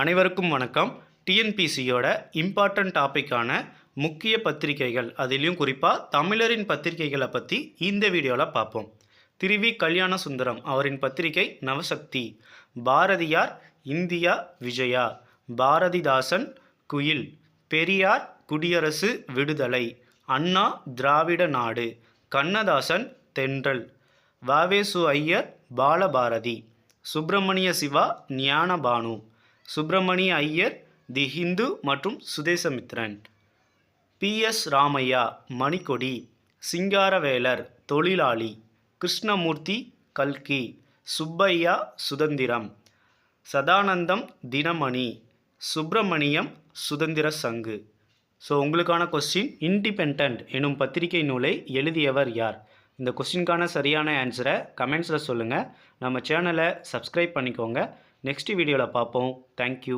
அனைவருக்கும் வணக்கம். டிஎன்பிசியோட இம்பார்ட்டன்ட் டாப்பிக்கான முக்கிய பத்திரிகைகள், அதிலையும் குறிப்பாக தமிழரின் பத்திரிகைகளை பற்றி இந்த வீடியோவில் பார்ப்போம். திரு கல்யாண சுந்தரம் அவரின் பத்திரிகை நவசக்தி, பாரதியார் இந்தியா விஜயா, பாரதிதாசன் குயில், பெரியார் குடியரசு விடுதலை, அண்ணா திராவிட நாடு, கண்ணதாசன் தென்றல், வாவேசு ஐயர் பாலபாரதி, சுப்பிரமணிய சிவா ஞானபானு, சுப்பிரமணிய ஐயர் தி ஹிந்து மற்றும் சுதேசமித்ரன், PS ராமையா மணிக்கொடி, சிங்காரவேலர் தொழிலாளி, கிருஷ்ணமூர்த்தி கல்கி, சுப்பையா சுதந்திரம், சதானந்தம் தினமணி, சுப்பிரமணியம் சுதந்திர சங்கு. ஸோ உங்களுக்கான கொஸ்டின், இண்டிபெண்டன்ட் எனும் பத்திரிகை நூலை எழுதியவர் யார்? இந்த கொஸ்டினுக்கான சரியான ஆன்சரை கமெண்ட்ஸில் சொல்லுங்கள். நம்ம சேனலை சப்ஸ்கிரைப் பண்ணிக்கோங்க. நெக்ஸ்ட் வீடியோவில் பார்ப்போம். தேங்க்யூ.